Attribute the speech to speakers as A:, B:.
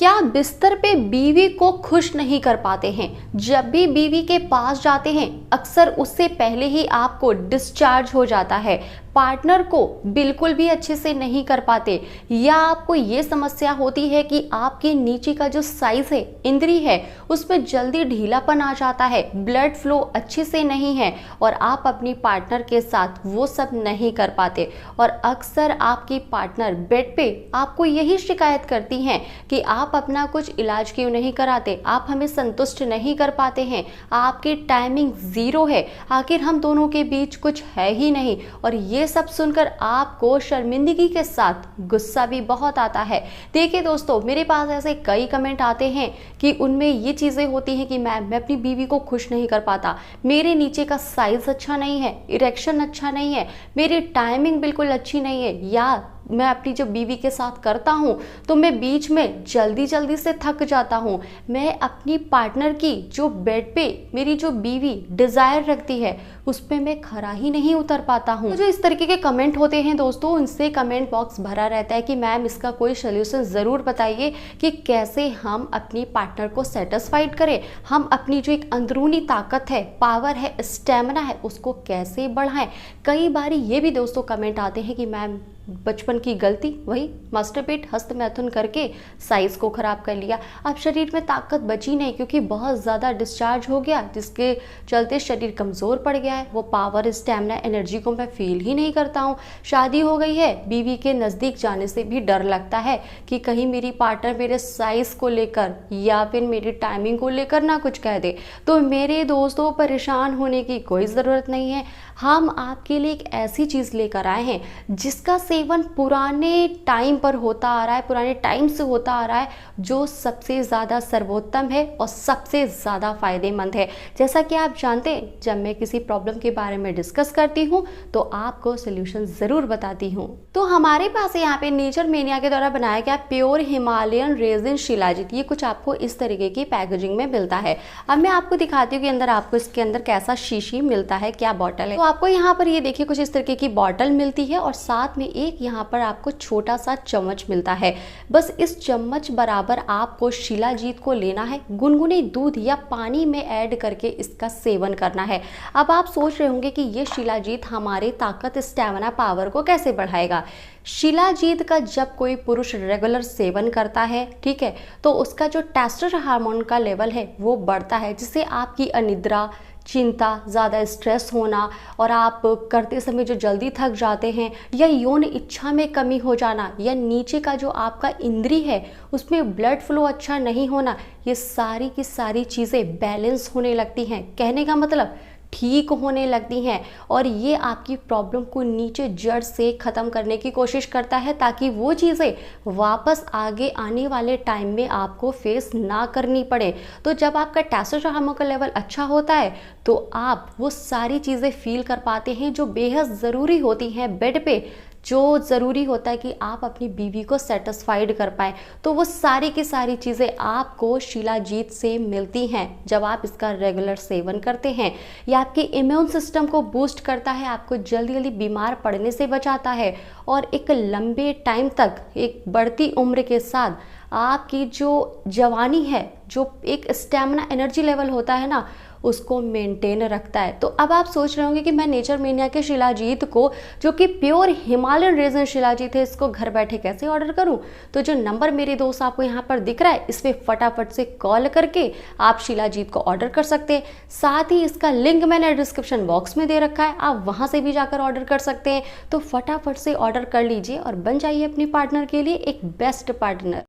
A: क्या बिस्तर पे बीवी को खुश नहीं कर पाते हैं? जब भी बीवी के पास जाते हैं अक्सर उससे पहले ही आपको डिस्चार्ज हो जाता है, पार्टनर को बिल्कुल भी अच्छे से नहीं कर पाते, या आपको ये समस्या होती है कि आपके नीचे का जो साइज है, इंद्री है, उसमें जल्दी ढीलापन आ जाता है, ब्लड फ्लो अच्छे से नहीं है और आप अपनी पार्टनर के साथ वो सब नहीं कर पाते। और अक्सर आपकी पार्टनर बेड पे आपको यही शिकायत करती हैं कि आप अपना कुछ इलाज क्यों नहीं कराते, आप हमें संतुष्ट नहीं कर पाते हैं, आपकी टाइमिंग जीरो है, आखिर हम दोनों के बीच कुछ है ही नहीं। और ये सब सुनकर आपको शर्मिंदगी के साथ गुस्सा भी बहुत आता है। देखिए दोस्तों, मेरे पास ऐसे कई कमेंट आते हैं कि उनमें ये चीज़ें होती हैं कि मैं अपनी बीवी को खुश नहीं कर पाता, मेरे नीचे का साइज अच्छा नहीं है, इरेक्शन अच्छा नहीं है, मेरी टाइमिंग बिल्कुल अच्छी नहीं है, या मैं अपनी जो बीवी के साथ करता हूँ तो मैं बीच में जल्दी जल्दी से थक जाता हूँ, मैं अपनी पार्टनर की जो बेड पे मेरी जो बीवी डिज़ायर रखती है उस पर मैं खरा ही नहीं उतर पाता हूँ। तो जो इस तरीके के कमेंट होते हैं दोस्तों, उनसे कमेंट बॉक्स भरा रहता है कि मैम इसका कोई सोल्यूशन ज़रूर बताइए कि कैसे हम अपनी पार्टनर को सेटिस्फाइड करें, हम अपनी जो एक अंदरूनी ताकत है, पावर है, स्टेमिना है, उसको कैसे बढ़ाएं। कई बार ये भी दोस्तों कमेंट आते हैं कि मैम बचपन की गलती वही मास्टरपेट हस्त मैथुन करके साइज को खराब कर लिया, अब शरीर में ताकत बची नहीं क्योंकि बहुत ज़्यादा डिस्चार्ज हो गया, जिसके चलते शरीर कमज़ोर पड़ गया है, वो पावर स्टैमिना एनर्जी को मैं फील ही नहीं करता हूँ। शादी हो गई है, बीवी के नज़दीक जाने से भी डर लगता है कि कहीं मेरी पार्टनर मेरे साइज़ को लेकर या फिर मेरी टाइमिंग को लेकर ना कुछ कह दे। तो मेरे दोस्तों, परेशान होने की कोई ज़रूरत नहीं है, हम आपके लिए एक ऐसी चीज़ लेकर आए हैं जिसका सेवन पुराने टाइम पर होता आ रहा है, पुराने टाइम से होता आ रहा है, जो सबसे ज़्यादा सर्वोत्तम है और सबसे ज़्यादा फायदेमंद है। जैसा कि आप जानते हैं, जब मैं किसी प्रॉब्लम के बारे में डिस्कस करती हूँ तो आपको सोल्यूशन ज़रूर बताती हूँ। तो हमारे पास यहाँ पे नेचर मेनिया के द्वारा बनाया गया प्योर हिमालयन रेजिन शिलाजीत, ये कुछ आपको इस तरीके की पैकेजिंग में मिलता है। अब मैं आपको दिखाती हूँ कि अंदर आपको इसके अंदर कैसा शीशी मिलता है, क्या बॉटल है। तो आपको यहाँ पर ये देखिए कुछ इस तरीके की बॉटल मिलती है और साथ में एक यहाँ पर आपको छोटा सा चम्मच मिलता है। बस इस चम्मच बराबर आपको शिलाजीत को लेना है, गुनगुने दूध या पानी में ऐड करके इसका सेवन करना है। अब आप सोच रहे होंगे कि ये शिलाजीत हमारे ताकत, स्टैमिना, पावर को कैसे बढ़ाएगा। शिलाजीत का जब कोई पुरुष रेगुलर सेवन करता है, ठीक है, तो उसका जो टेस्टोस्टेरोन हार्मोन का लेवल है वो बढ़ता है, जिससे आपकी अनिद्रा, चिंता, ज़्यादा स्ट्रेस होना और आप करते समय जो जल्दी थक जाते हैं, या यौन इच्छा में कमी हो जाना, या नीचे का जो आपका इंद्री है उसमें ब्लड फ्लो अच्छा नहीं होना, ये सारी की सारी चीज़ें बैलेंस होने लगती हैं। कहने का मतलब ठीक होने लगती हैं और ये आपकी प्रॉब्लम को नीचे जड़ से ख़त्म करने की कोशिश करता है, ताकि वो चीज़ें वापस आगे आने वाले टाइम में आपको फेस ना करनी पड़े। तो जब आपका टेस्टोस्टेरोन हार्मोन का लेवल अच्छा होता है तो आप वो सारी चीज़ें फील कर पाते हैं जो बेहद ज़रूरी होती हैं बेड पे, जो ज़रूरी होता है कि आप अपनी बीवी को सेटिस्फाइड कर पाएँ। तो वो सारी की सारी चीज़ें आपको शिलाजीत से मिलती हैं जब आप इसका रेगुलर सेवन करते हैं। यह आपके इम्यून सिस्टम को बूस्ट करता है, आपको जल्दी जल्दी बीमार पड़ने से बचाता है और एक लंबे टाइम तक, एक बढ़ती उम्र के साथ आपकी जो जवानी है, जो एक स्टेमिना एनर्जी लेवल होता है ना, उसको मेंटेन रखता है। तो अब आप सोच रहे होंगे कि मैं नेचर मेनिया के शिलाजीत को, जो कि प्योर हिमालयन रेजिन शिलाजीत है, इसको घर बैठे कैसे ऑर्डर करूं। तो जो नंबर मेरे दोस्त आपको यहाँ पर दिख रहा है, इस पर फटाफट से कॉल करके आप शिलाजीत को ऑर्डर कर सकते हैं। साथ ही इसका लिंक मैंने डिस्क्रिप्शन बॉक्स में दे रखा है, आप वहाँ से भी जाकर ऑर्डर कर सकते हैं। तो फटाफट से ऑर्डर कर लीजिए और बन जाइए अपनी पार्टनर के लिए एक बेस्ट पार्टनर।